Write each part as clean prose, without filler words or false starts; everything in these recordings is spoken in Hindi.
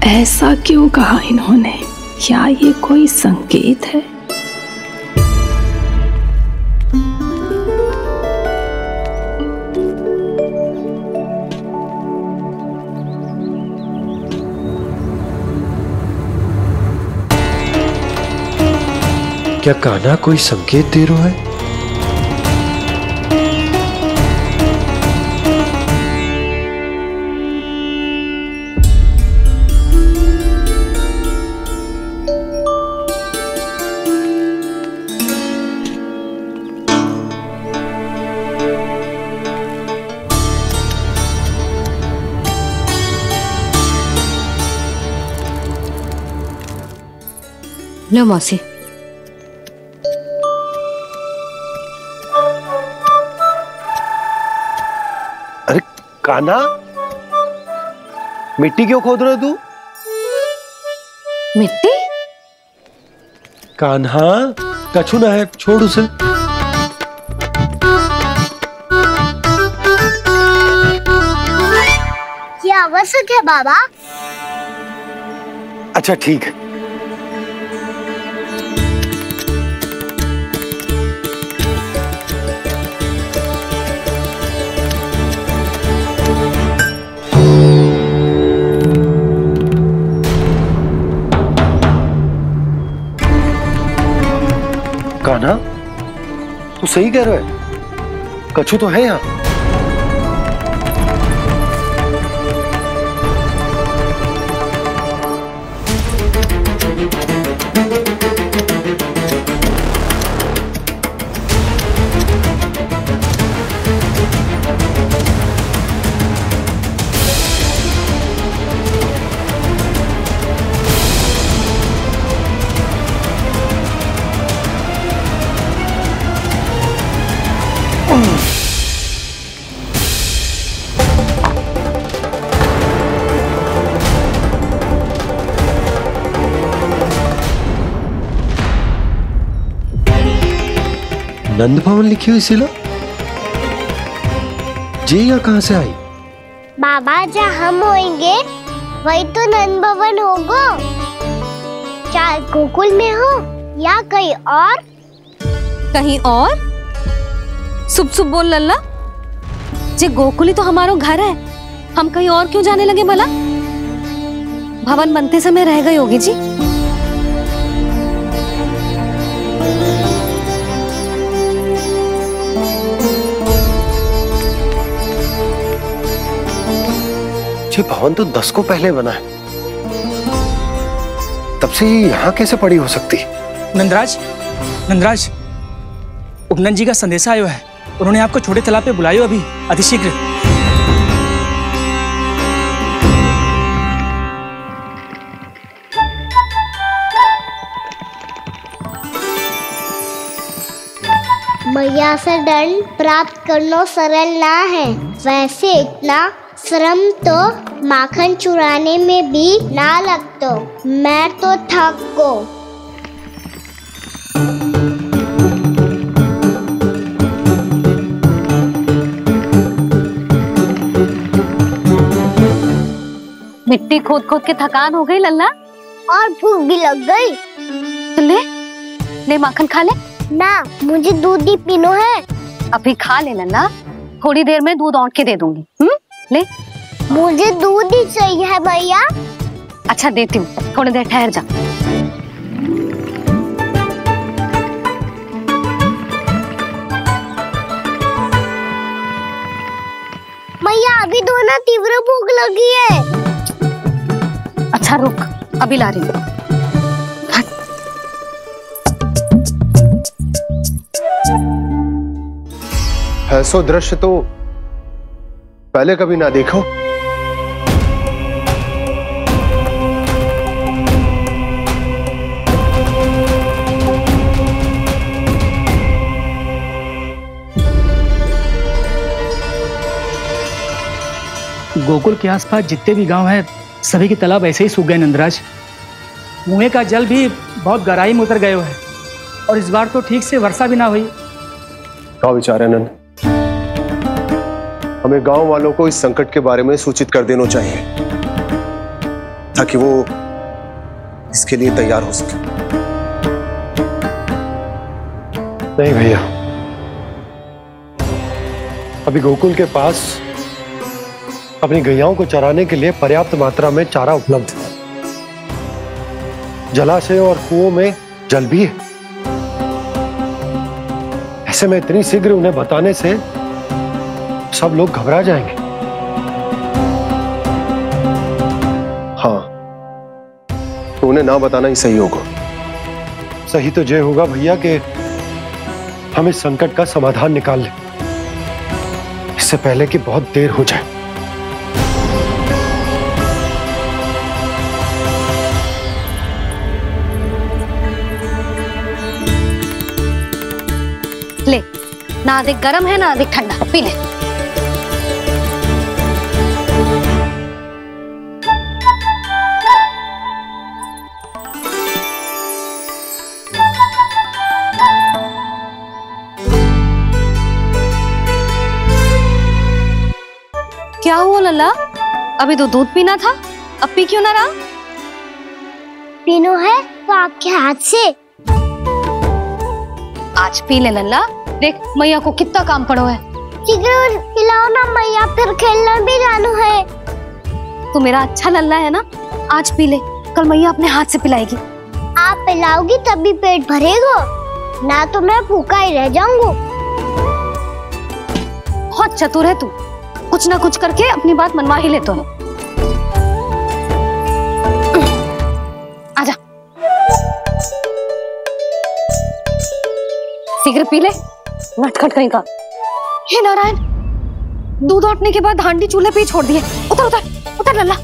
ऐसा क्यों कहा इन्होंने? क्या ये कोई संकेत है? क्या कान्हा कोई संकेत दे रहा है? लो मौसी। अरे कान्हा, मिट्टी क्यों खोद रहे तू? मिट्टी? कान्हा, कछु ना है, छोड़ उसे। ये आवश्यक है बाबा। अच्छा ठीक है। कान्हा, तू सही कह रहा है, कछु तो है यहाँ। नंद भवन लिखी हुई सिला, जे यहाँ कहाँ से आई? बाबा जहाँ हम होंगे वही तो नंद भवन होगा। चाहे गोकुल में हो या कहीं और। कहीं और? सुब सुब बोल लल्ला। जे गोकुली तो हमारो घर है, हम कहीं और क्यों जाने लगे भला? भवन बनते समय रह गई होगी जी। ये भवन तो 10 को पहले बना है, तब से ये यहाँ कैसे पड़ी हो सकती? नंदराज, नंदराज, उपनंद जी का संदेशा आयो है। उन्होंने आपको छोटे तालाब पे बुलायो अभी, अतिशीघ्र। मैया से दंड प्राप्त करना सरल ना है। वैसे इतना श्रम तो माखन चुराने में भी ना लगतो। मैं तो थक गो। मिट्टी खोद खोद के थकान हो गई लल्ला, और भूख भी लग गई। तो ले माखन खा ले। ना, मुझे दूध ही पीनो है। अभी खा ले लल्ला, थोड़ी देर में दूध औंट के दे दूंगी। ले। मुझे दूध ही चाहिए है भैया। अच्छा देती हूँ, थोड़ी देर ठहर जा। मैया अभी तो ना तीव्र भूख लगी है। अच्छा रुक, अभी ला रही हूँ। ऐसा दृश्य तो पहले कभी ना देखो। गोकुल के आसपास जितने भी गांव हैं, सभी के तालाब ऐसे ही सूख गए नंदराज। कुएं का जल भी बहुत गहराई में उतर गए है, और इस बार तो ठीक से वर्षा भी ना हुई। क्या विचार है नंद? हमें गांव वालों को इस संकट के बारे में सूचित कर देना चाहिए। ताकि वो इसके लिए तैयार हो सके। नहीं भैया, अभी गोकुल के पास अपनी गैयाओं को चराने के लिए पर्याप्त मात्रा में चारा उपलब्ध है। जलाशय और कुओं में जल भी है। ऐसे में इतनी शीघ्र उन्हें बताने से सब लोग घबरा जाएंगे। हाँ, तो उन्हें ना बताना ही सही होगा। सही तो ये होगा भैया कि हम इस संकट का समाधान निकाल लें, इससे पहले कि बहुत देर हो जाए। ले, ना अधिक गर्म है ना अधिक ठंडा, पी ले। क्या हुआ लल्ला? अभी तो दूध पीना था, अब पी क्यों ना रहा? पीनो है तो आपके हाथ से। आज पी ले लल्ला, देख मैया को कितना काम पड़ो है। शीघ्र खिलाओ ना मैया, फिर खेलना भी जाना है। तू मेरा अच्छा लल्ला है ना, आज पी ले, कल मैया अपने हाथ से पिलाएगी। आप पिलाओगी तभी पेट भरेगा, ना तो मैं भूखा ही रह जाऊंगा। बहुत चतुर है तू, कुछ ना कुछ करके अपनी बात मनवा ही लेता है। आजा, शीघ्र पी ले, नटखट कहीं का। हे नारायण, दूध औटने के बाद हांडी चूल्हे पे ही छोड़ दिए। उतर उतर उतर लल्ला।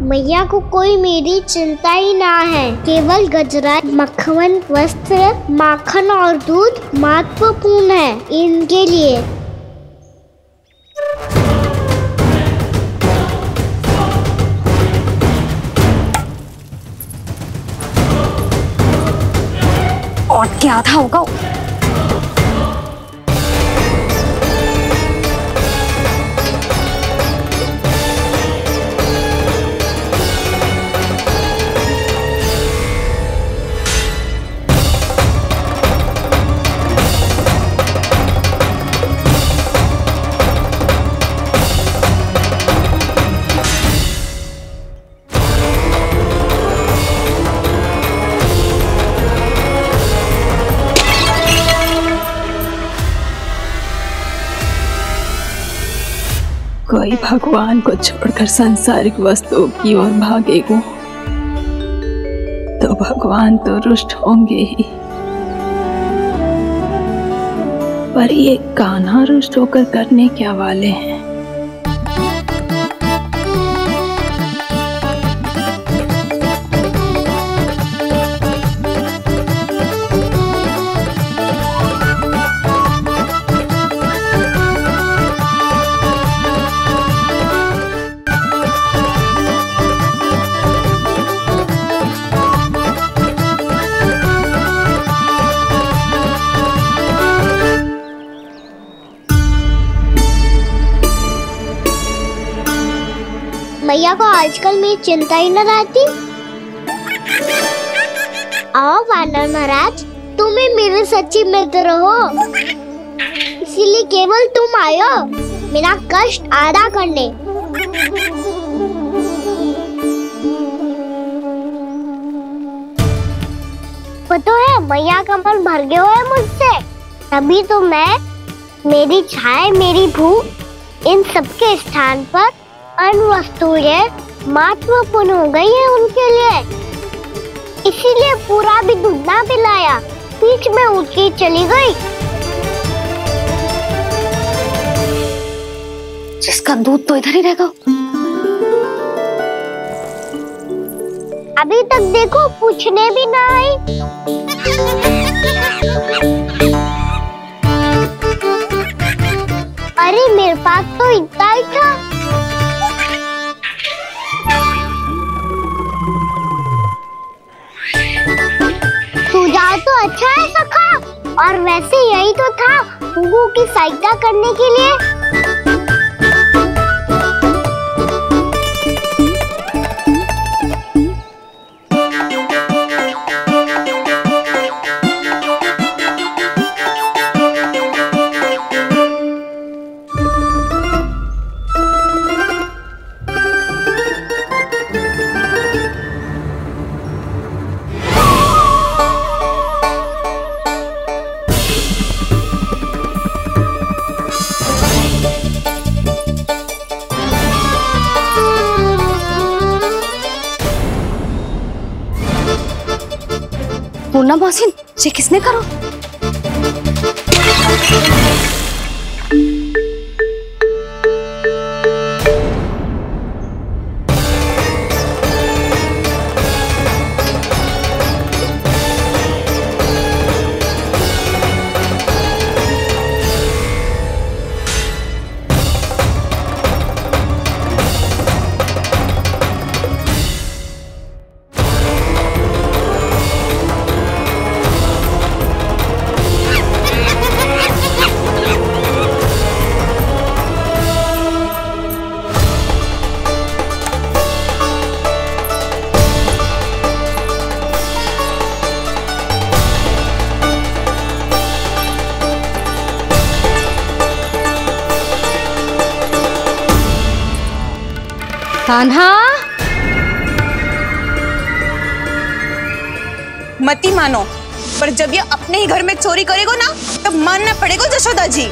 मैया को कोई मेरी चिंता ही ना है। केवल गजरा, मक्खन, वस्त्र, माखन और दूध महत्वपूर्ण है इनके लिए। और क्या था होगा? कोई भगवान को छोड़कर सांसारिक वस्तुओं की ओर भागेगा तो भगवान तो रुष्ट होंगे ही, पर ये कान्हा रुष्ट होकर करने क्या वाले हैं? मैया को आजकल मेरी चिंता ही न रहती। आओ वानर महाराज, तुम ही मेरे सच्ची मित्र हो, इसीलिए केवल तुम आयो मेरा कष्ट आधा करने। पता है मैया का मन भर गया है मुझसे, तभी तो मैं, मेरी छाया, मेरी भूख, इन सबके स्थान पर अन्य वस्तुएं महत्वपूर्ण हो गई है उनके लिए। इसीलिए पूरा भी दूध ना पिलाया, बीच में उठ के चली गई। जिसका दूध तो इधर ही रहेगा। अभी तक देखो पूछने भी ना आई। अरे मेरे पास तो इतना ही था। सुझाव तो अच्छा है सखा, और वैसे यही तो था हुगू की सहायता करने के लिए। पूर्णा मौसी, ये किसने करो? कान्हा, मती मानो, पर जब ये अपने ही घर में चोरी करेगो ना, तब मानना पड़ेगा जशोदा जी।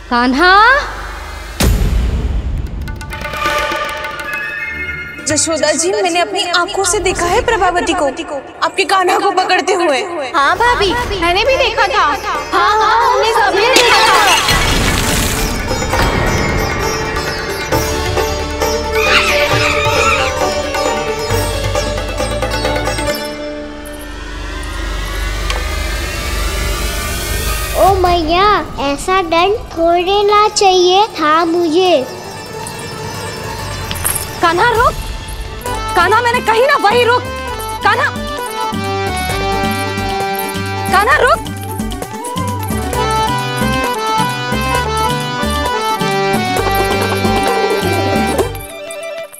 कान्हा, जशोदा जी, मैंने अपनी आंखों से देखा है प्रभावती को आपके कान्हा को पकड़ते हुए। हाँ भाभी, मैंने भी देखा था। हाँ हाँ, हमने सबने देखा था। ओ मैया, ऐसा दंड थोड़े ना चाहिए था मुझे। कान्हा रुक, कान्हा मैंने कही ना वही रुक। कान्हा, कान्हा रुक।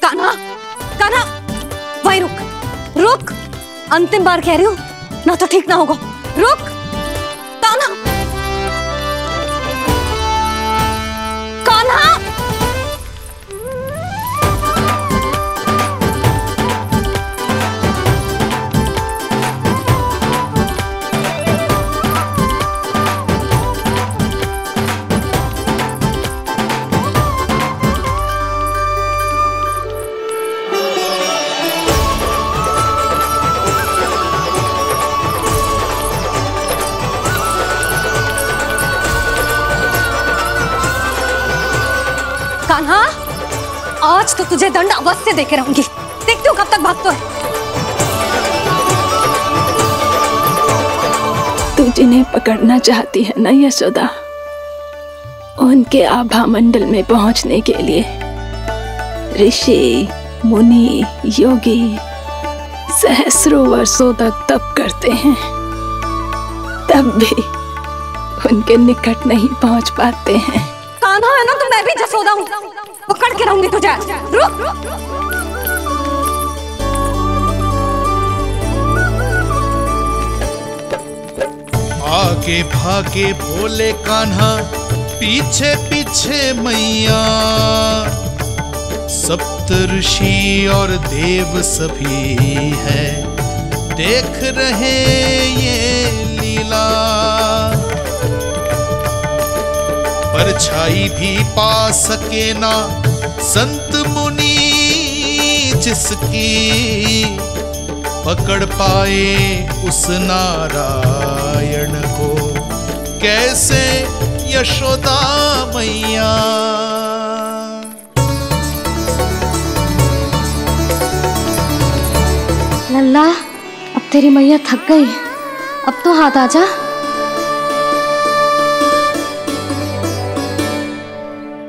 कान्हा, कान्हा वही रुक, रुक। अंतिम बार कह रही हूँ, ना तो ठीक ना होगा। रुक कान्हा, कान्हा। कान्हा, आज तो तुझे दंड अवश्य देके रहूंगी। देखती हूँ कब तक भागता है। तू जिन्हें पकड़ना चाहती है ना यशोदा, उनके आभा मंडल में पहुंचने के लिए ऋषि, मुनि, योगी सहस्रों वर्षों तक तप करते हैं, तब भी उनके निकट नहीं पहुंच पाते हैं। कान्हा है ना, तो मैं भी जसोदा हूँ, पकड़ के रहूंगी तुझे। रुक। आगे भागे बोले कान्हा, पीछे पीछे मैया। सप्तऋषि और देव सभी है, देख रहे ये लीला। परछाई भी पा सके ना संत मुनि जिसकी, पकड़ पाए उस नारायण को कैसे यशोदा मैया। लल्ला, अब तेरी मैया थक गई, अब तो हाथ आजा।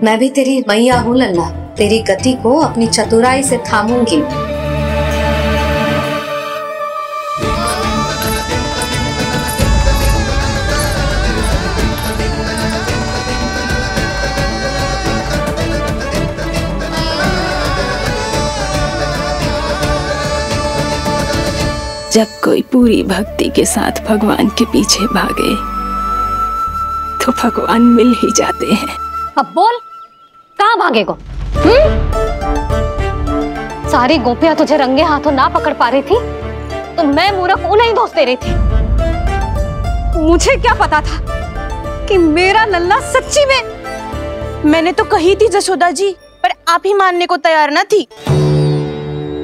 मैं भी तेरी मैया हूँ लल्ला, तेरी गति को अपनी चतुराई से थामूंगी। जब कोई पूरी भक्ति के साथ भगवान के पीछे भागे तो भगवान मिल ही जाते हैं। अब बोल, कहाँ भागेगो? सारी गोपियां तुझे रंगे हाथों ना पकड़ पा रही थी, तो मैं मूर्ख उन्हें ही दोष दे रही थी। मुझे क्या पता था कि मेरा लल्ला सच्ची में। मैंने तो कही थी जशोदा जी, पर आप ही मानने को तैयार न थी।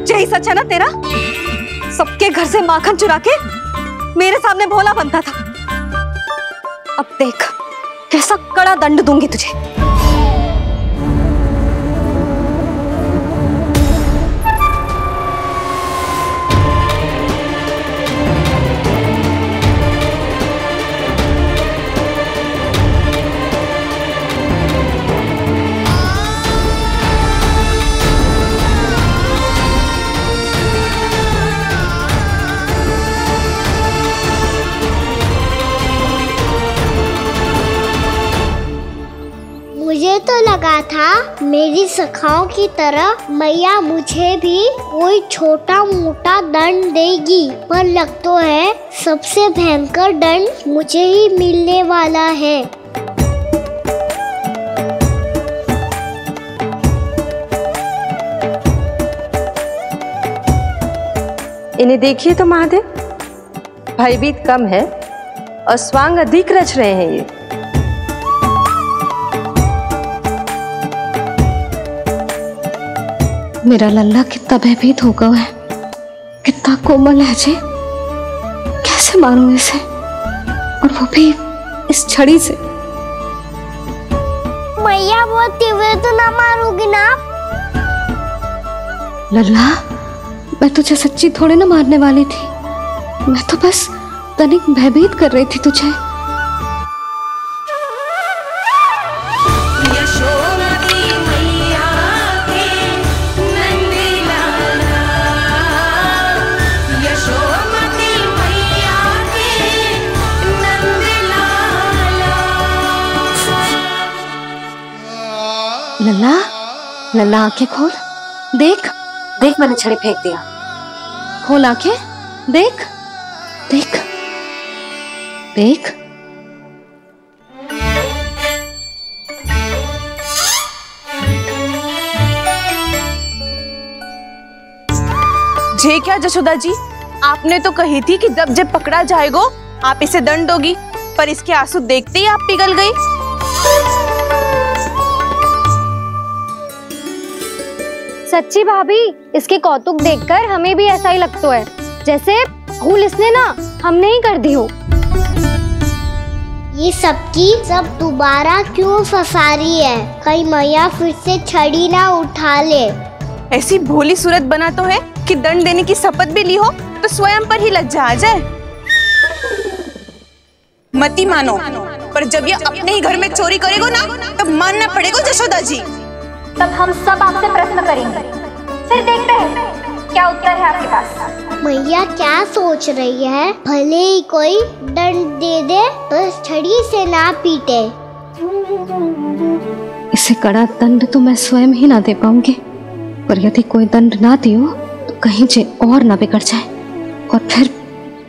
यही सच है ना तेरा? सबके घर से माखन चुरा के मेरे सामने भोला बनता था। अब देख कैसा कड़ा दंड दूंगी तुझे। मुझे तो लगा था मेरी सखाओं की तरह मैया मुझे भी कोई छोटा मोटा दंड देगी, पर लग तो है सबसे भयंकर दंड मुझे ही मिलने वाला है। इन्हें देखिए तो महादेव, भयभीत कम है और स्वांग अधिक रच रहे हैं ये। मेरा लल्ला कितना भयभीत हो गया है, कितना कोमल है जी। कैसे मारूं इसे, और वो भी इस छड़ी से। मैया बहुत तीव्र तो ना मारोगी ना? लल्ला, मैं तुझे सच्ची थोड़े ना मारने वाली थी, मैं तो बस तनिक भयभीत कर रही थी तुझे। लल्ला, लल्ला आंखें खोल, देख देख मैंने छड़ी फेंक दिया। खोल आंखें, देख देख देख। जे क्या जशोदा जी, आपने तो कही थी कि जब जब पकड़ा जाएगा आप इसे दंड दोगी, पर इसके आंसू देखते ही आप पिघल गई। सच्ची भाभी, इसके कौतुक देखकर हमें भी ऐसा ही लगता है जैसे भूल इसने ना हमने ही कर दी हो। ये सबकी सब दोबारा क्यों फंसा रही है? कहीं मैया फिर से छड़ी ना उठा ले। ऐसी भोली सूरत बना तो है कि दंड देने की शपथ भी ली हो तो स्वयं पर ही लज्जा आ जाए। मती मानो, पर जब ये अपने ही घर में चोरी करेगा ना तब मानना पड़ेगा जशोदा जी। तब हम सब आपसे प्रश्न करेंगे, फिर देखते हैं क्या उत्तर है आपके पास। मैया क्या सोच रही है? भले ही कोई दंड दे दे, बस छड़ी से ना पीटे। इसे कड़ा दंड तो मैं स्वयं ही ना दे पाऊंगी, पर यदि कोई दंड ना दियो तो कहीं जे और ना बिगड़ जाए, और फिर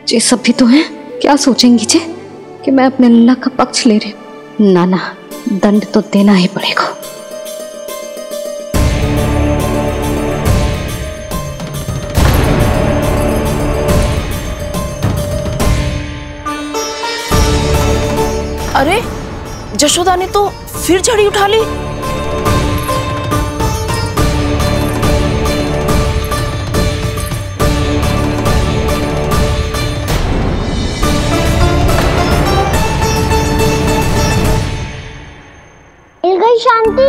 जे सब भी तो हैं, क्या सोचेंगी जे कि मैं अपने लल्ला का पक्ष ले रही हूँ। ना ना, दंड तो देना ही पड़ेगा। अरे जशोदा ने तो फिर छड़ी उठा ली। मिल गई शांति,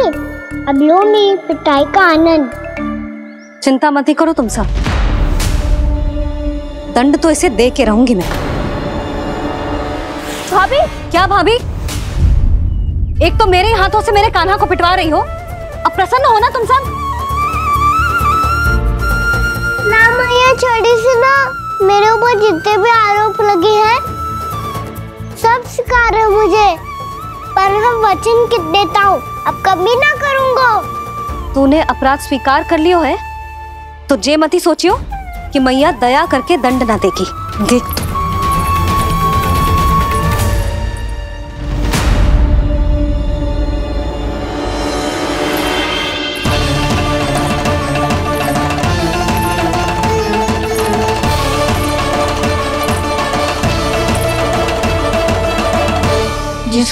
अब लो मेरी पिटाई का आनंद। चिंता मत ही करो तुम सब, दंड तो इसे दे के रहूंगी मैं। भाभी, क्या भाभी? एक तो मेरे हाथों से मेरे कान्हा को पिटवा रही हो, अब प्रसन्न हो ना तुम सब? ना मैया, छड़ी से ना मेरे ऊपर जितने भी आरोप लगे हैं सब स्वीकार है मुझे, पर मैं वचन कित देता हूँ, अब कभी ना करूँगा। तूने अपराध स्वीकार कर लियो है तो जे मत ही सोचियो कि मैया दया करके दंड ना देगी। देख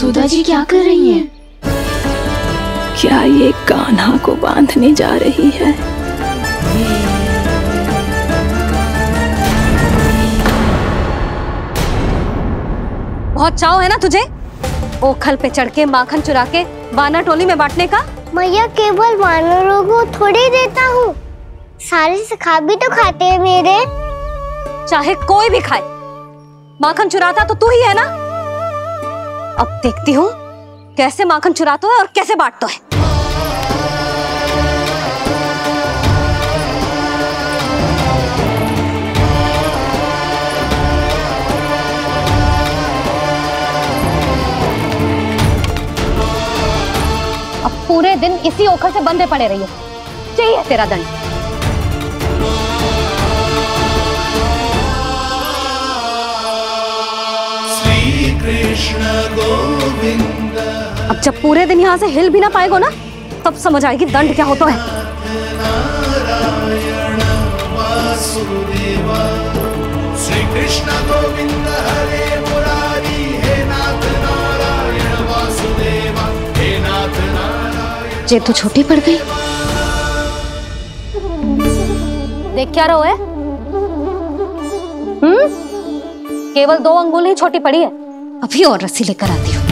यशोदा जी क्या कर रही हैं? क्या ये कान्हा को बांधने जा रही है? बहुत चाव है ना तुझे ओखल पे चढ़ के माखन चुरा के वानर टोली में बांटने का? मैया केवल वानरों को थोड़ी देता हूँ, सारे सखा भी तो खाते हैं मेरे। चाहे कोई भी खाए, माखन चुराता तो तू ही है ना। अब देखती हूँ कैसे माखन चुराता है और कैसे बांटता है। अब पूरे दिन इसी ओखल से बंधे पड़े रहिए, चाहिए तेरा दंड। अब जब पूरे दिन यहाँ से हिल भी ना पाएगो ना, तब समझ आएगी दंड क्या होता है। श्री कृष्ण गोविंद हरे मुरारी, हे नाथ नारायण वासुदेवा, हे नाथ नारायण। जे तू छोटी पड़ गई, देख क्या रहो है? केवल 2 अंगुल ही छोटी पड़ी है, अभी और रस्सी लेकर आती हूँ।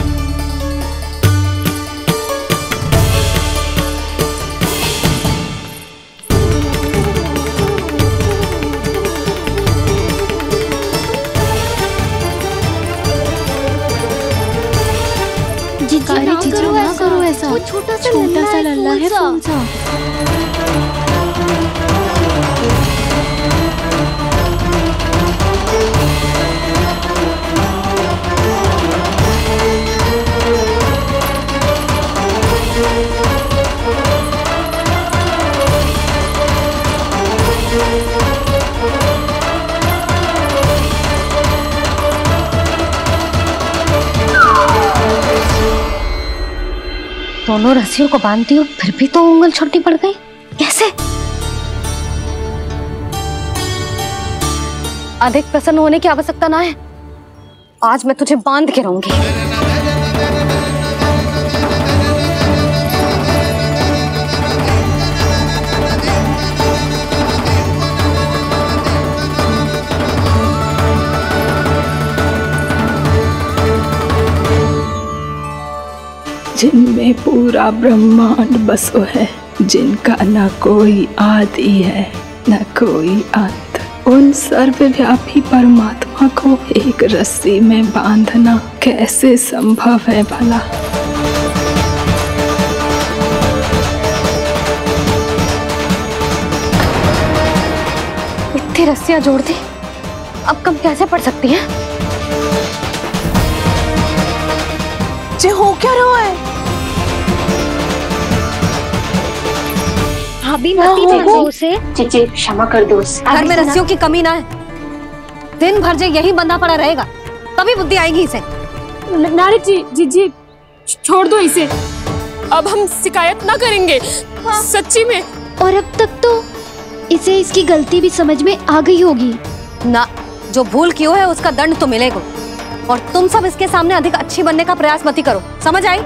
जीजी ना करो ऐसा, वो छोटा सा लल्ला है कौन सा? दोनों रस्सियों को बांधती हूँ, फिर भी तो उंगल छोटी पड़ गई, कैसे? अधिक प्रसन्न होने की आवश्यकता ना है, आज मैं तुझे बांध के रहूंगी। जिनमें पूरा ब्रह्मांड बसो है, जिनका न कोई आदि है न कोई अंत, उन सर्वव्यापी परमात्मा को एक रस्सी में बांधना कैसे संभव है भला? इतनी रस्सियां जोड़ दी, अब कम कैसे पड़ सकती हैं? जे हो क्या रहा है? भाभी मती देखो उसे। जीजी क्षमा कर दो उसे। घर में रस्सियों की कमी ना है, दिन भर जे यही बंधा पड़ा रहेगा, तभी बुद्धि आएगी इसे। नारी जी छोड़ दो इसे, अब हम शिकायत ना करेंगे। हाँ। सच्ची में। और अब तक तो इसे इसकी गलती भी समझ में आ गई होगी ना। जो भूल क्यों है उसका दंड तो मिलेगा, और तुम सब इसके सामने अधिक अच्छी बनने का प्रयास मत करो, समझ आई?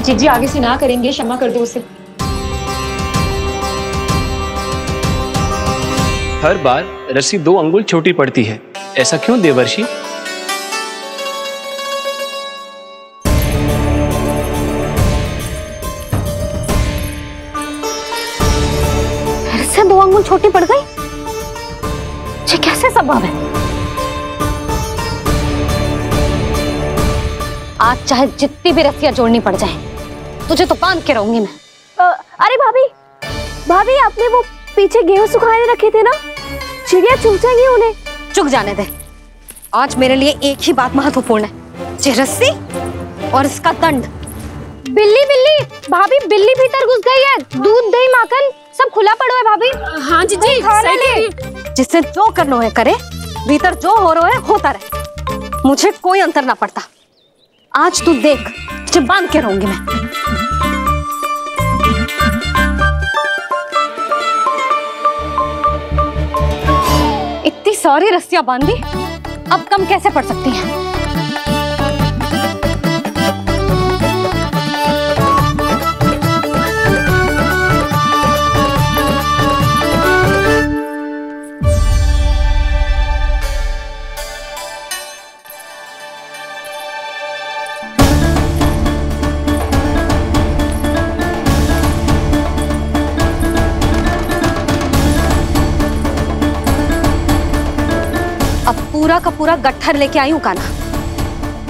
जीजी आगे से ना करेंगे, क्षमा कर दो उसे। हर बार रस्सी 2 अंगुल छोटी पड़ती है, ऐसा क्यों देवर्षि? फिर से 2 अंगुल छोटी पड़ गई, ये कैसे संभव है? आज चाहे जितनी भी रस्सियां जोड़नी पड़ जाए, तुझे तो बांध के रहूंगी मैं। अरे भाभी आपने वो पीछे गेहूं सुखाए रखे थे ना, चिड़िया चुग जाएंगी उन्हें। चुग जाने दे, आज मेरे लिए एक ही बात महत्वपूर्ण है, ये रस्सी और इसका दंड। बिल्ली भाभी, बिल्ली भीतर घुस गई है, दूध दही माखन सब खुला पड़ो है भाभी। हाँ जीजी सही। जिससे जो करना है करे, भीतर जो हो रहा है होता रहे, मुझे कोई अंतर ना पड़ता। आज तू देख, तुझे बांध के रहूंगी मैं। इतनी सारी रस्सियां बांधी, अब कम कैसे पड़ सकती हैं? पूरा का पूरा गट्ठर लेके आई हूँ काना।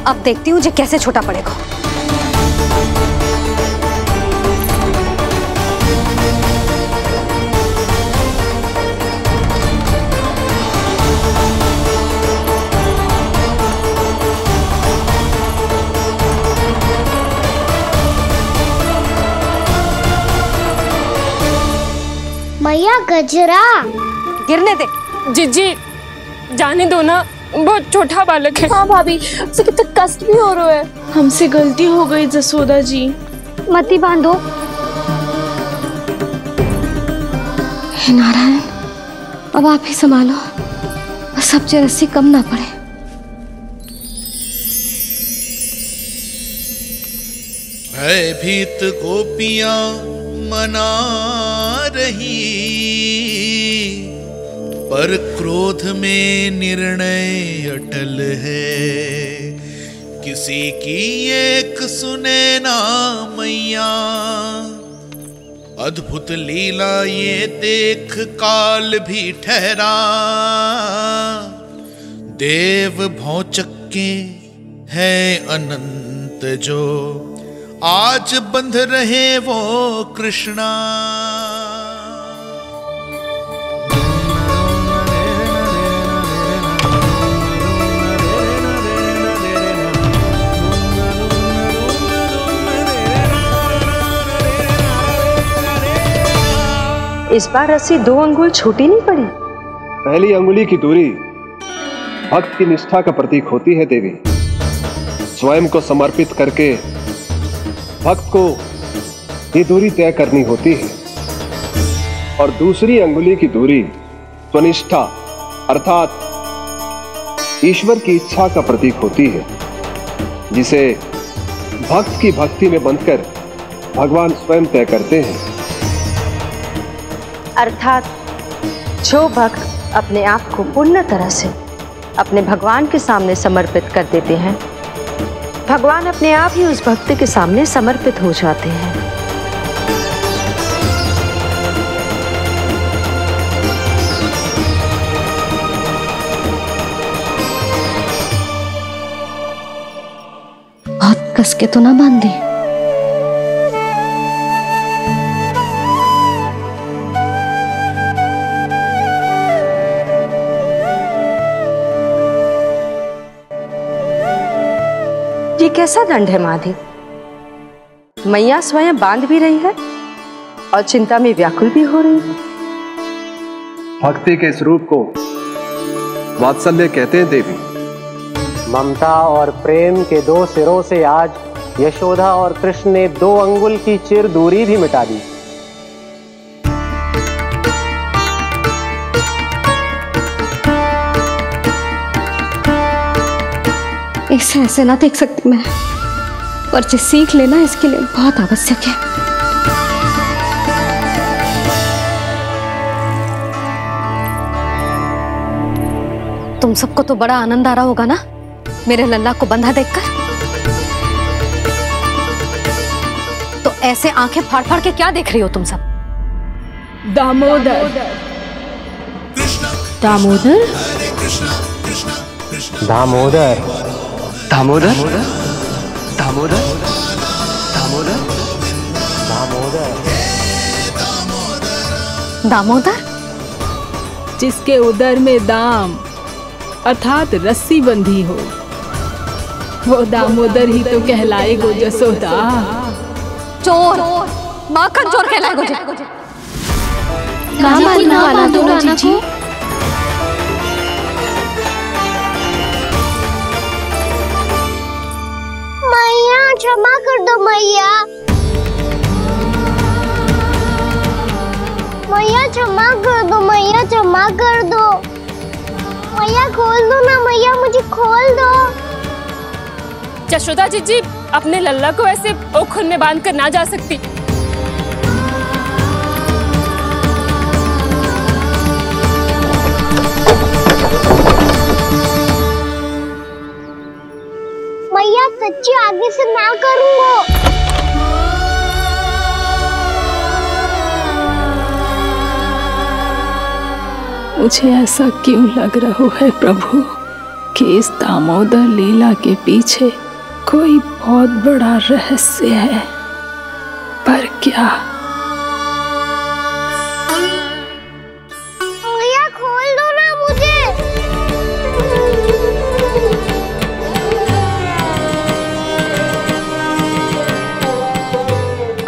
अब देखती हूँ जे कैसे छोटा पड़ेगा। मैया गजरा गिरने दे। जीजी जाने दो ना, बहुत छोटा बालक है। हाँ भाभी, उसे कितना कष्ट भी हो रहा है। हमसे गलती हो गई जसोदा जी। मती बांधो। हे नारायण, अब आप ही संभालो, बस अब रस्सी कम ना पड़े। भयभीत गोपियां मना रही, पर क्रोध में निर्णय अटल है। किसी की एक सुने ना मैया, अद्भुत लीला ये देख काल भी ठहरा। देव भौचक्के हैं अनंत जो, आज बंध रहे वो कृष्णा। इस बार रस्सी 2 अंगुल छोटी नहीं पड़ी। पहली अंगुली की दूरी भक्त की निष्ठा का प्रतीक होती है देवी। स्वयं को समर्पित करके भक्त को ये दूरी तय करनी होती है। और दूसरी अंगुली की दूरी स्वनिष्ठा अर्थात ईश्वर की इच्छा का प्रतीक होती है, जिसे भक्त की भक्ति में बंधकर भगवान स्वयं तय करते हैं। अर्थात जो भक्त अपने आप को पूर्ण तरह से अपने भगवान के सामने समर्पित कर देते हैं, भगवान अपने आप ही उस भक्त के सामने समर्पित हो जाते हैं। बहुत कस के तो ना बांधी। ये कैसा दंड है माधे? मैया स्वयं बांध भी रही है और चिंता में व्याकुल भी हो रही है। भक्ति के स्वरूप को वात्सल्य कहते हैं देवी। ममता और प्रेम के 2 सिरों से आज यशोदा और कृष्ण ने 2 अंगुल की चिर दूरी भी मिटा दी। इसे ऐसे ना देख सकती मैं, पर जो सीख लेना इसके लिए बहुत आवश्यक है। तुम सबको तो बड़ा आनंद आ रहा होगा ना मेरे लल्ला को बंधा देखकर। तो ऐसे आंखें फाड़ फाड़ के क्या देख रही हो तुम सब? दामोदर। दामोदर? दामोदर। दामोदर? दामोदर? दामोदर? दामोदर? दामोदर? जिसके उदर में दाम अर्थात रस्सी बंधी हो, वो दामोदर ही तो कहलाएगो जसोदा। चोर, माखन चोर कहलाएगो। कहाँ मारने वाला तू जीजी? मैया क्षमा कर दो मैया। मैया क्षमा कर दो, मैया क्षमा कर दो। मैया खोल दो ना मैया, मुझे खोल दो। यशोदा जीजी अपने लल्ला को ऐसे ओखुन में बांध कर ना जा सकती। मैया सच्ची आगे से ना करूँगा। मुझे ऐसा क्यों लग रहा है प्रभु? कि इस दामोदर लीला के पीछे कोई बहुत बड़ा रहस्य है, पर क्या? भैया खोल दो ना मुझे।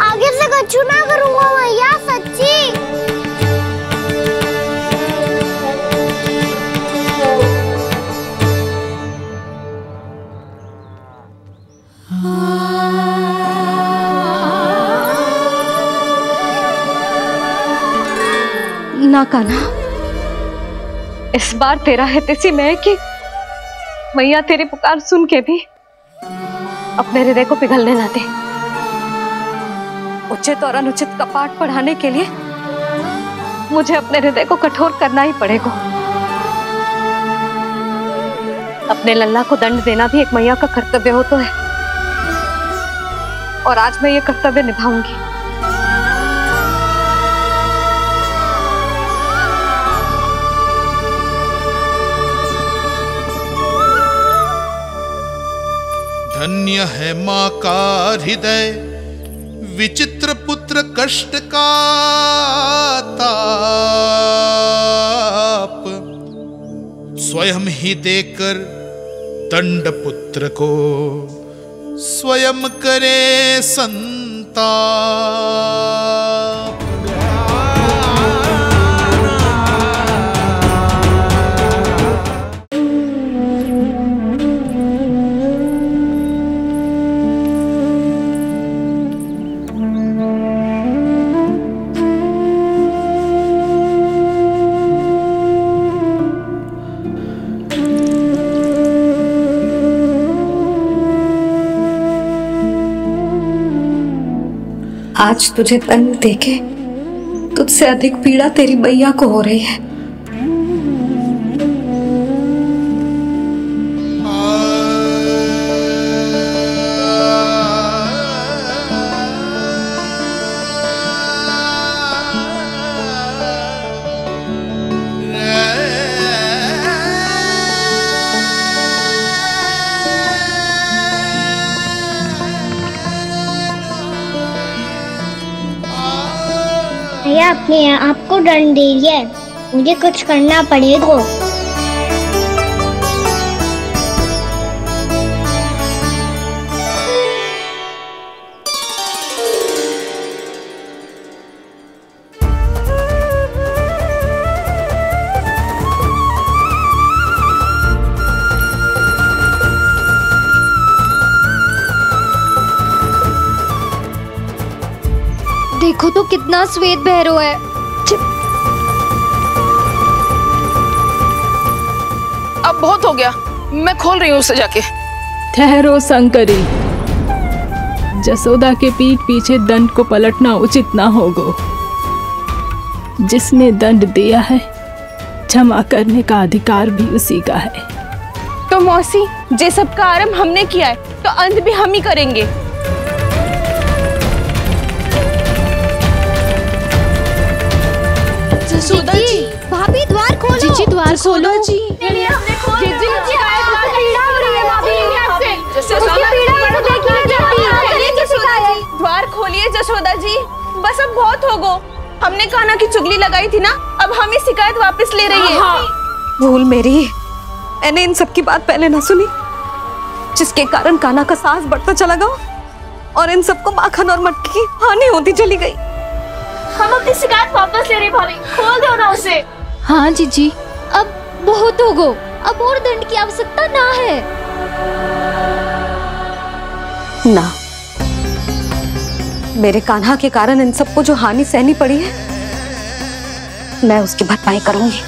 आगे से कछु ना करूंगा भैया, सच्ची। ना कान्हा, इस बार तेरा है तेसी मैं कि मैया तेरी पुकार सुन के भी अपने हृदय को पिघलने ना दे। उचित और अनुचित का पाठ पढ़ाने के लिए मुझे अपने हृदय को कठोर करना ही पड़ेगा। अपने लल्ला को दंड देना भी एक मैया का कर्तव्य हो तो है, और आज मैं ये कर्तव्य निभाऊंगी। धन्य है माँ का हृदय, विचित्र पुत्र कष्ट का ताप स्वयं ही देकर दंड पुत्र को स्वयं करे संताप। आज तुझे दंड देके तुझसे अधिक पीड़ा तेरी मैया को हो रही है। भैया अपने आप को दंड दे दिया है, मुझे कुछ करना पड़ेगा। देखो तो कितना श्वेत भैरव है। अब बहुत हो गया, मैं खोल रही हूँ उसे जाके। ठहरो शंकरी, जसोदा के पीठ पीछे दंड को पलटना उचित ना होगा। जिसने दंड दिया है क्षमा करने का अधिकार भी उसी का है। तो मौसी, जे सब का आरंभ हमने किया है तो अंत भी हम ही करेंगे। जसोदा जी, भाभी द्वार खोलो। जीजी द्वार खोलो। जी पीड़ा हो रही है भाभी, द्वार खोलिए जसोदा जी, बस अब बहुत हो गो। हमने कान्हा की चुगली लगाई थी ना, अब हम ही शिकायत वापस ले रही है। भूल मेरी, मैंने इन सब की बात पहले ना सुनी, जिसके कारण कान्हा का साहस बढ़ता चला गया और इन सबको माखन और मटकी की हानि होती चली गई। हम अपनी शिकायत वापस ले रहे भाभी, खोल दो ना उसे। हाँ जीजी, अब बहुत हो गो, अब और दंड की आवश्यकता ना है। ना, मेरे कान्हा के कारण इन सबको जो हानि सहनी पड़ी है, मैं उसकी भरपाई करूंगी।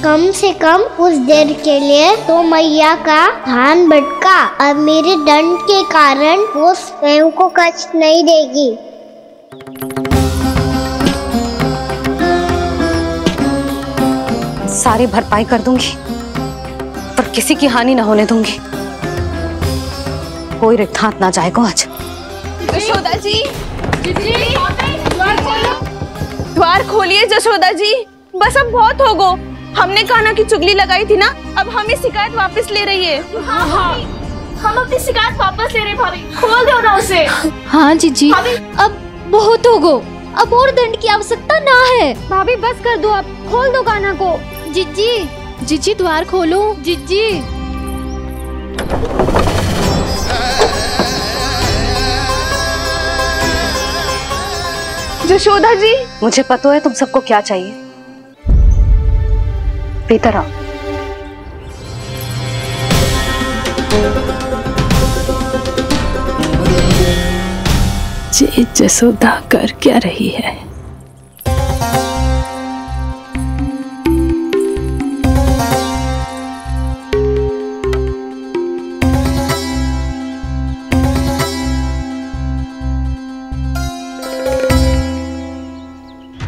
कम से कम उस देर के लिए तो मैया का ध्यान भटका, अब मेरे दंड के कारण वो स्वयं को कष्ट नहीं देगी। सारी भरपाई कर दूंगी, पर किसी की हानि ना होने दूंगी। कोई रिक्त हाथ ना जाएगा आज। जसोदा जी, द्वार खोलिए जसोदा जी, बस अब बहुत हो गो। हमने कान्हा की चुगली लगाई थी ना, अब हमें शिकायत वापस ले रही है। हाँ, हम अपनी शिकायत वापस ले रहे हैं भाभी, खोल दो ना उसे। हाँ जीजी, अब बहुत हो गो, अब और दंड की आवश्यकता ना है। भाभी बस कर दो, अब खोल दो कान्हा को। जीजी, जीजी द्वार खोलो। जीजी। यशोदा जी, मुझे पता है तुम सबको क्या चाहिए। भीतर आओ। ये यशोदा कर क्या रही है?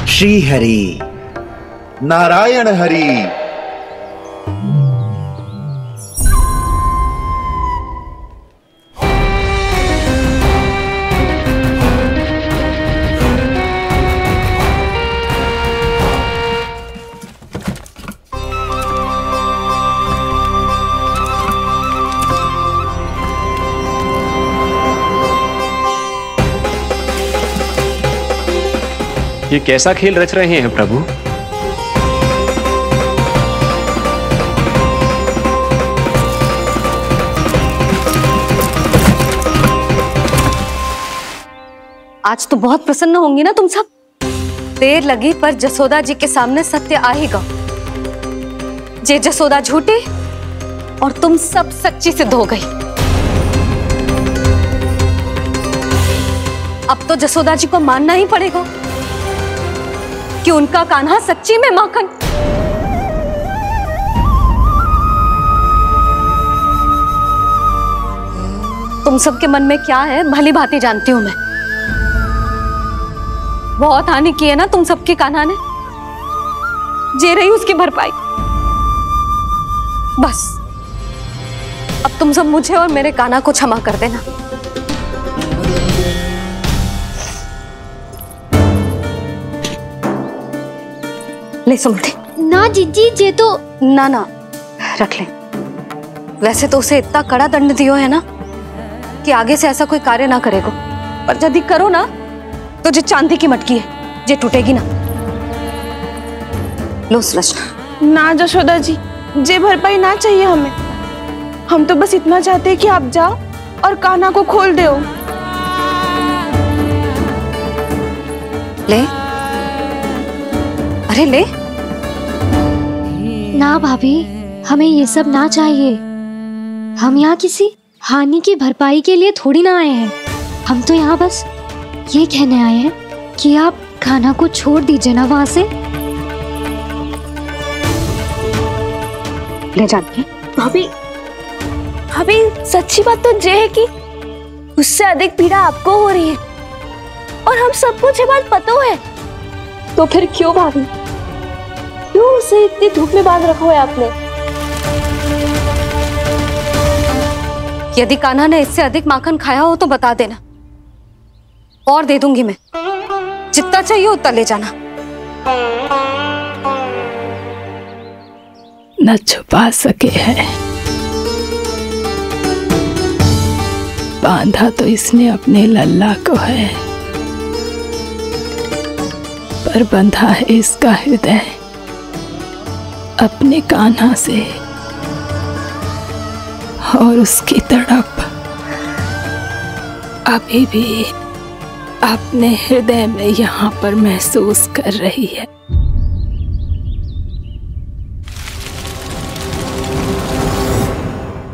श्री हरि नारायण हरि। ये कैसा खेल रच रहे हैं प्रभु? आज तो बहुत प्रसन्न होंगी ना तुम सब। देर लगी पर जसोदा जी के सामने सत्य आएगा। जे जसोदा झूठी और तुम सब सच्ची सिद्ध हो गई। अब तो जसोदा जी को मानना ही पड़ेगा कि उनका कान्हा सच्ची में माखन। तुम सबके मन में क्या है भली भांति जानती हूं मैं। बहुत हानि की है ना तुम सबके कान्हा ने, जे रही उसकी भरपाई। बस अब तुम सब मुझे और मेरे कान्हा को क्षमा कर देना। ले सुमति। ना जीजी, जे तो ना ना रख ले। वैसे तो उसे इतना कड़ा दंड दियो है ना कि आगे से ऐसा कोई कार्य ना करेगा, पर यदि करो ना तो जो चांदी की मटकी है जे टूटेगी ना। लो सुलक्षणा। ना जशोदा जी, जे भरपाई ना चाहिए हमें। हम तो बस इतना चाहते हैं कि आप जाओ और कान्हा को खोल दो। ले, अरे ले। ना भाभी, हमें ये सब ना चाहिए। हम यहाँ किसी हानि की भरपाई के लिए थोड़ी ना आए हैं। हम तो यहाँ बस ये कहने आए हैं कि आप कान्हा को छोड़ दीजिए ना वहां से। ले जाती भाभी, भाभी सच्ची बात तो ये है कि उससे अधिक पीड़ा आपको हो रही है और हम सबको ये बात पता है। तो फिर क्यों भाभी, क्यों उसे इतनी धूप में बांध रखा है आपने? यदि कान्हा ने इससे अधिक माखन खाया हो तो बता देना, और दे दूंगी मैं। जितना चाहिए उतना ले जाना। न छुपा सके हैं, बांधा तो इसने अपने लल्ला को है, पर बंधा है इसका हृदय अपने कान्हा से, और उसकी तड़प अभी भी अपने हृदय में यहाँ पर महसूस कर रही है।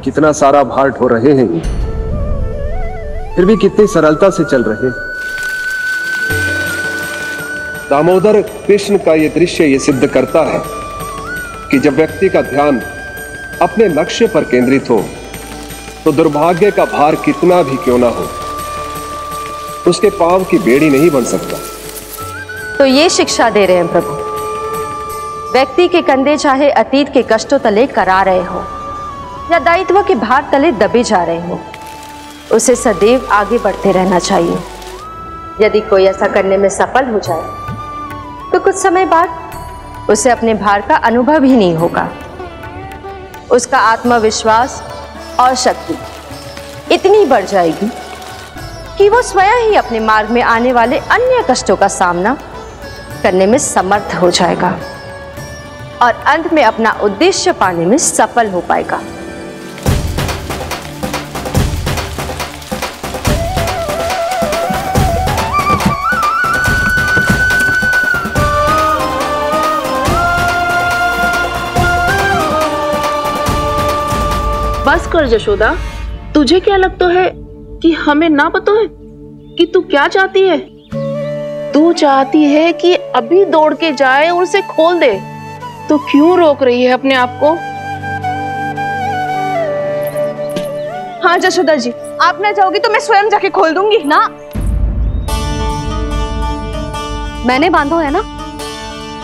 कितना सारा भार ढो रहे हैं, फिर भी कितनी सरलता से चल रहे। दामोदर कृष्ण का यह दृश्य ये सिद्ध करता है कि जब व्यक्ति का ध्यान अपने लक्ष्य पर केंद्रित हो तो दुर्भाग्य का भार कितना भी क्यों ना हो, उसके पांव की बेड़ी नहीं बन सकता। तो ये शिक्षा दे रहे हैं प्रभु, व्यक्ति के कंधे चाहे अतीत के कष्टों तले करा रहे हो या दायित्व के भार तले दबे जा रहे हो, उसे सदैव आगे बढ़ते रहना चाहिए। यदि कोई ऐसा करने में सफल हो जाए तो कुछ समय बाद उसे अपने भार का अनुभव ही नहीं होगा। उसका आत्मविश्वास और शक्ति इतनी बढ़ जाएगी कि वो स्वयं ही अपने मार्ग में आने वाले अन्य कष्टों का सामना करने में समर्थ हो जाएगा और अंत में अपना उद्देश्य पाने में सफल हो पाएगा। बस कर जशोदा, तुझे क्या लगता है कि हमें ना पता है कि तू क्या चाहती है? तू चाहती है कि अभी दौड़ के जाए और उसे खोल दे, तो क्यों रोक रही है अपने आप को? हाँ जशोदा जी, आप ना जाओगी तो मैं स्वयं जाके खोल दूंगी। ना, मैंने बांधो है ना,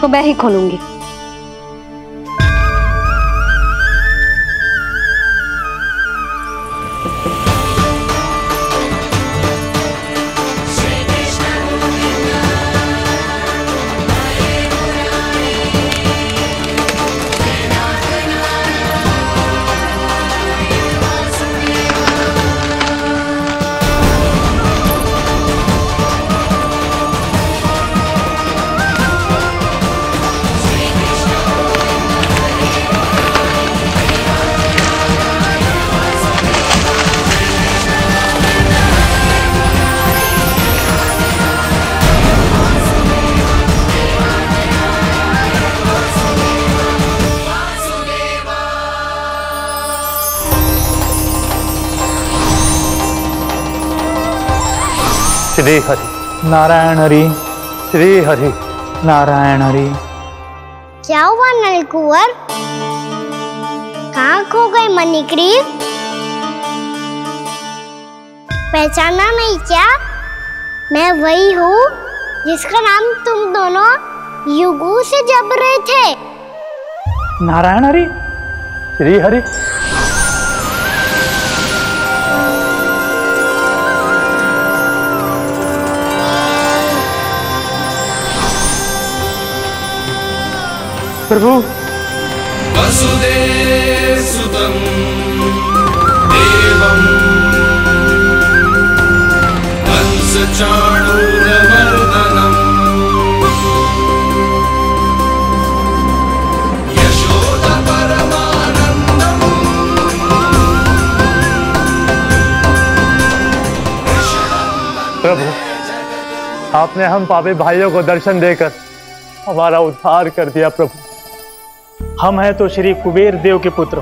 तो मैं ही खोलूंगी। श्री हरि नारायण हरि, श्री हरि नारायण हरि। क्या हुआ नलकुंवर? कहाँ खो गए मणिग्रीव? पहचाना नहीं क्या? मैं वही हूँ जिसका नाम तुम दोनों युगों से जप रहे थे। नारायण हरि, श्री हरि। प्रभु वसुदेवसुतं देवं कंसचाणूरमर्दनम् यशोदा परमानंदम्। प्रभु, आपने हम पापी भाइयों को दर्शन देकर हमारा उद्धार कर दिया। प्रभु, हम हैं तो श्री कुबेर देव के पुत्र,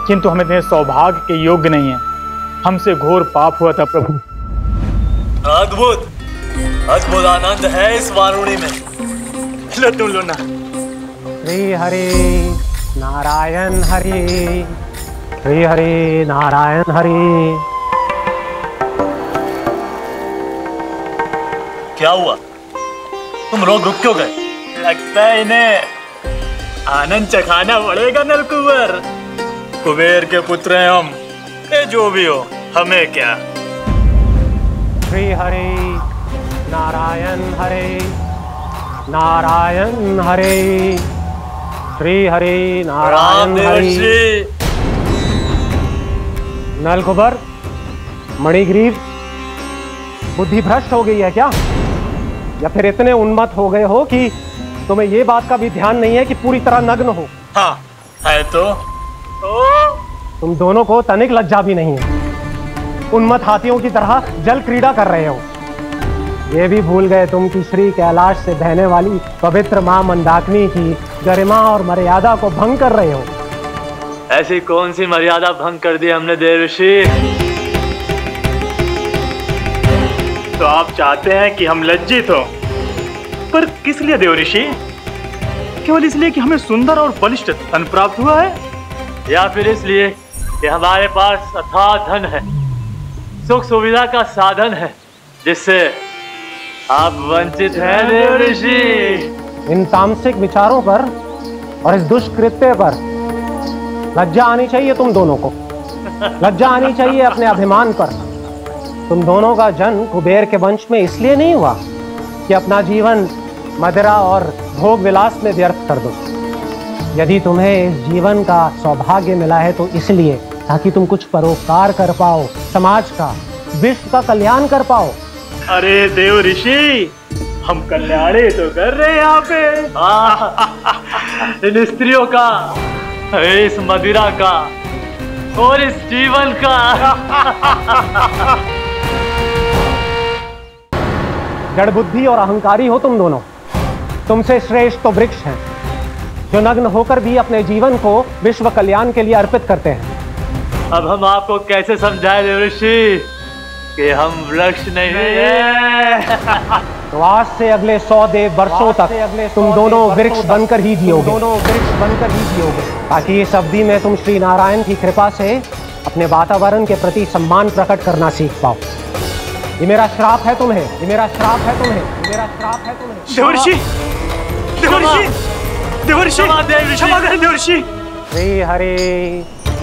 किंतु हम इतने सौभाग्य के योग्य नहीं हैं। हमसे घोर पाप हुआ था। प्रभु, अद्भुत अद्भुत आनंद है इस वारुणी में। लो तुम लो ना। श्री हरि नारायण हरि, श्री हरि नारायण हरि। क्या हुआ? तुम रुक क्यों गए? लगता है इन्हें आनंद चखाना पड़ेगा नलकुंवर। कुबेर के पुत्र हैं हम, ये जो भी हो हमें क्या। श्री हरि नारायण हरि, नारायण हरि, श्री हरि नारायण हरि। नलकुबर, मणिग्रीव, बुद्धि भ्रष्ट हो गई है क्या? या फिर इतने उन्मत्त हो गए हो कि तुम्हें ये बात का भी ध्यान नहीं है कि पूरी तरह नग्न हो? हाँ है तो। तुम दोनों को तनिक लज्जा भी नहीं है। उन्मत्त हाथियों की तरह जल क्रीड़ा कर रहे हो। ये भी भूल गए तुम कि श्री कैलाश से बहने वाली पवित्र मां मंदाकिनी की गरिमा और मर्यादा को भंग कर रहे हो। ऐसी कौन सी मर्यादा भंग कर दी हमने देवर्षि? तो आप चाहते हैं कि हम लज्जित हो, पर किस लिए देवर्षि? केवल इसलिए कि हमें सुंदर और बलिष्ठ धन प्राप्त हुआ है, या फिर इसलिए कि हमारे पास अथाह धन है, सुख सुविधा का साधन है, जिससे आप वंचित हैं देवर्षि? इन तामसिक विचारों पर और इस दुष्कृत्य पर लज्जा आनी चाहिए तुम दोनों को। लज्जा आनी चाहिए अपने अभिमान पर। तुम दोनों का जन्म कुबेर के वंश में इसलिए नहीं हुआ कि अपना जीवन मदिरा और भोग विलास में व्यर्थ कर दो। यदि तुम्हें इस जीवन का सौभाग्य मिला है तो इसलिए ताकि तुम कुछ परोपकार कर पाओ, समाज का, विश्व का कल्याण कर पाओ। अरे देव ऋषि, हम कल्याण तो कर रहे हैं यहाँ पे। इन स्त्रियों का, इस मदिरा का और इस जीवन का। जड़ बुद्धि और अहंकारी हो तुम दोनों। तुमसे श्रेष्ठ तो वृक्ष हैं जो नग्न होकर भी अपने जीवन को विश्व कल्याण के लिए अर्पित करते हैं। अब हम आपको कैसे समझाएं देव ऋषि कि हम वृक्ष नहीं हैं। तो आज से अगले 100 देव वर्षों तक तुम दोनों वृक्ष बनकर ही जियोगे, ताकि इस अवधि में तुम श्री नारायण की कृपा से अपने वातावरण के प्रति सम्मान प्रकट करना सीख पाओ। ये मेरा श्राप है तुम्हें, ये मेरा श्राप है तुम्हें, ये मेरा श्राप है तुम्हें। देवर्षि, देवर्षि, देवर्षि, क्षमा करें देवर्षि। श्री हरि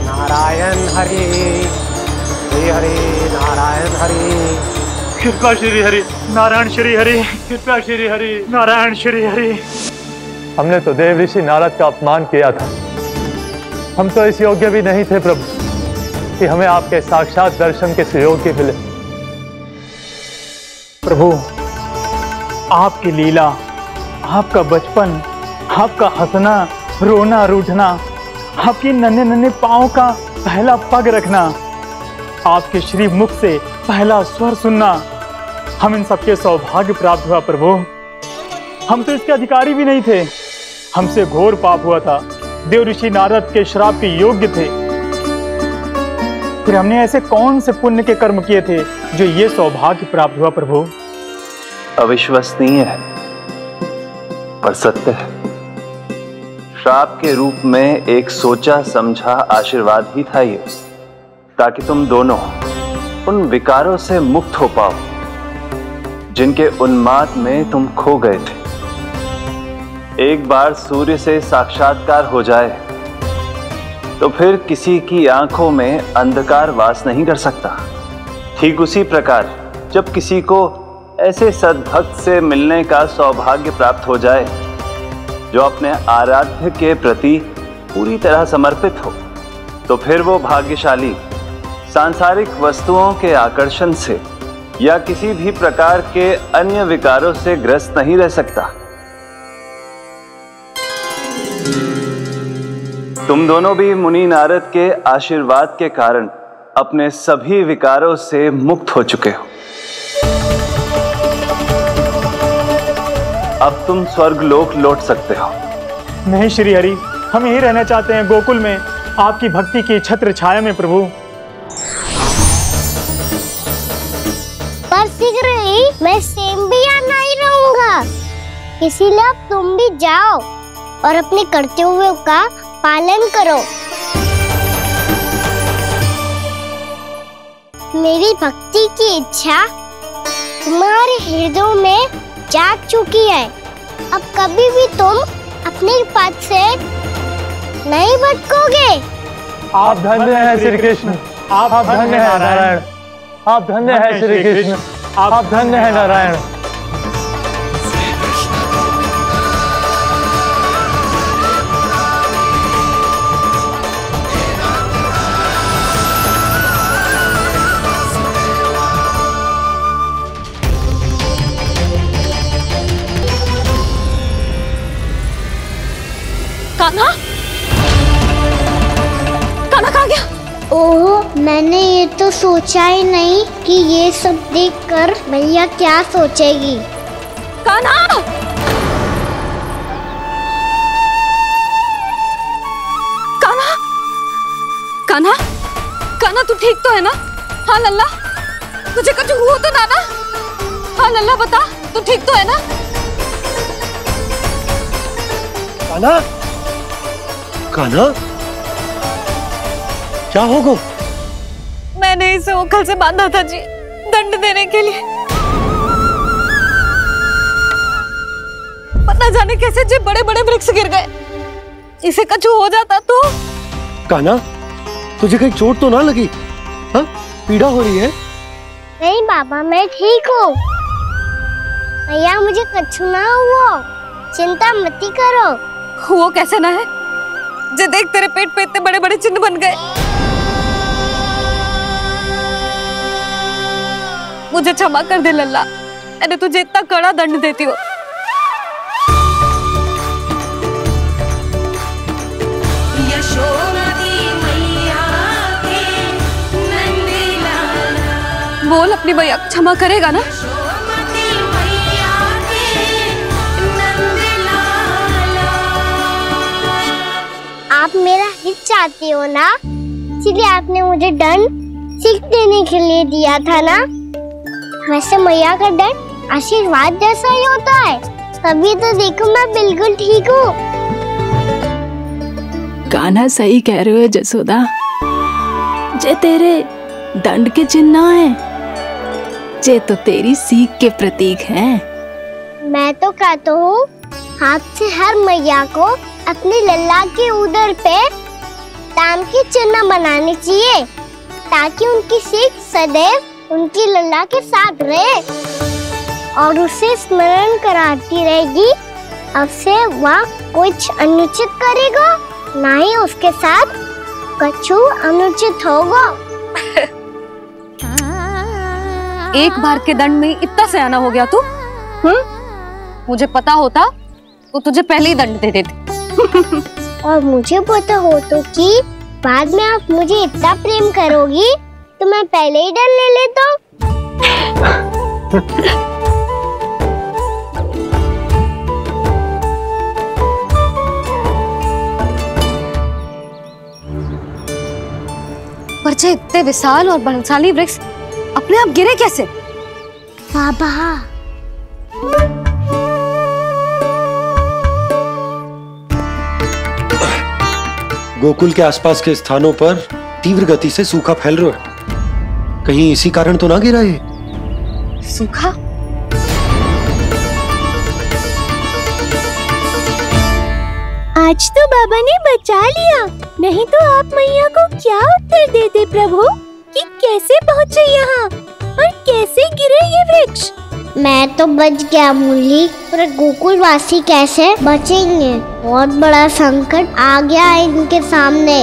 नारायण हरि, श्री हरि नारायण हरि। कृपा श्री हरि नारायण श्री हरि, कृपा श्री हरि नारायण श्री हरि। हमने तो देव ऋषि नारद का अपमान किया था। हम तो इस योग्य भी नहीं थे प्रभु कि हमें आपके साक्षात दर्शन के सुयोग्य मिले। प्रभु, आपकी लीला, आपका बचपन, आपका हंसना, रोना, रूठना, आपकी नन्हे नन्हे पाँव का पहला पग रखना, आपके श्री मुख से पहला स्वर सुनना, हम इन सबके सौभाग्य प्राप्त हुआ प्रभु। हम तो इसके अधिकारी भी नहीं थे। हमसे घोर पाप हुआ था। देव ऋषि नारद के श्राप के योग्य थे। फिर हमने ऐसे कौन से पुण्य के कर्म किए थे जो ये सौभाग्य प्राप्त हुआ प्रभु? अविश्वसनीय है पर सत्य है। श्राप के रूप में एक सोचा समझा आशीर्वाद ही था ये, ताकि तुम दोनों उन विकारों से मुक्त हो पाओ जिनके उन्माद में तुम खो गए थे। एक बार सूर्य से साक्षात्कार हो जाए तो फिर किसी की आंखों में अंधकार वास नहीं कर सकता। ठीक उसी प्रकार जब किसी को ऐसे सद्भक्त से मिलने का सौभाग्य प्राप्त हो जाए जो अपने आराध्य के प्रति पूरी तरह समर्पित हो, तो फिर वो भाग्यशाली सांसारिक वस्तुओं के आकर्षण से या किसी भी प्रकार के अन्य विकारों से ग्रस्त नहीं रह सकता। तुम दोनों भी मुनि नारद के आशीर्वाद के कारण अपने सभी विकारों से मुक्त हो चुके हो। अब तुम स्वर्गलोक लौट सकते हो। नहीं श्री हरि, हम यही रहना चाहते हैं, गोकुल में आपकी भक्ति की छत्र छाया में प्रभु। पर शीघ्र ही मैं सेम्बिया नहीं रहूंगा, इसीलिए अब तुम भी जाओ और अपने कर्तव्यों का पालन करो। मेरी भक्ति की इच्छा तुम्हारे हृदय में जाग चुकी है। अब कभी भी तुम अपने पद से नहीं भटकोगे। आप धन्य हैं श्री कृष्ण, आप धन्य हैं नारायण, आप धन्य हैं श्री कृष्ण, आप धन्य हैं नारायण। कान्हा, कान्हा कहाँ गया? ओह, मैंने ये तो सोचा ही नहीं कि ये सब देखकर मैया क्या सोचेगी। कान्हा! कान्हा! कान्हा! कान्हा तू ठीक तो है ना? हाँ लल्ला, तुझे कुछ हुआ तो ना? हाँ लल्ला बता, तू ठीक तो है ना? कान्हा, कान्हा, क्या होगा? मैंने इसे ओखल से बांधा था जी, दंड देने के लिए। पता जाने कैसे जी बड़े बड़े वृक्ष गिर गए। इसे कुछ हो जाता तो? कान्हा, तुझे कहीं चोट तो ना लगी? हाँ, पीड़ा हो रही है? नहीं बाबा, मैं ठीक हूँ। भैया मुझे कछु ना हुआ, चिंता मत करो। वो कैसे ना है? जे देख तेरे पेट पे इतने बड़े बड़े चिन्ह बन गए। मुझे क्षमा कर दे लल्ला, मैंने तुझे इतना कड़ा दंड देती हो। बोल अपनी भैया क्षमा करेगा ना? आप मेरा हित चाहते हो ना, इसलिए आपने मुझे दंड सीख देने के लिए दिया था ना। वैसे मैया का दंड आशीर्वाद जैसा ही होता है, तभी तो देखो मैं बिल्कुल ठीक हूँ। कान्हा सही कह रहे हो जसोदा, जे तेरे दंड के चिन्ह है, जे तो तेरी सीख के प्रतीक हैं। मैं तो कहता हूँ हाथ से हर मैया को अपनी लल्ला के उदर पे ताम के चिन्ह बनाने चाहिए, ताकि उनकी सीख सदैव उनकी लल्ला के साथ रहे और उसे स्मरण कराती रहेगी। अब से वह कुछ अनुचित करेगा, ना ही उसके साथ कछु अनुचित होगा। एक बार के दंड में इतना सयाना हो गया तू? मुझे पता होता तो तुझे पहले ही दंड दे देती। और मुझे पता हो तो कि बाद में आप मुझे इतना प्रेम करोगी तो मैं पहले ही दंड ले लेता हूँ। पर जे इतने विशाल और बलशाली वृक्ष अपने आप गिरे कैसे? बाबा, गोकुल के आसपास के स्थानों पर तीव्र गति से सूखा फैल रहा है। कहीं इसी कारण तो ना गिरा ये? सूखा? आज तो बाबा ने बचा लिया, नहीं तो आप मैया को क्या उत्तर देते प्रभु कि कैसे पहुँचे यहाँ और कैसे गिरे ये वृक्ष? मैं तो बच गया मुरली, पर गोकुल वासी कैसे बचेंगे? बहुत बड़ा संकट आ गया है इनके सामने।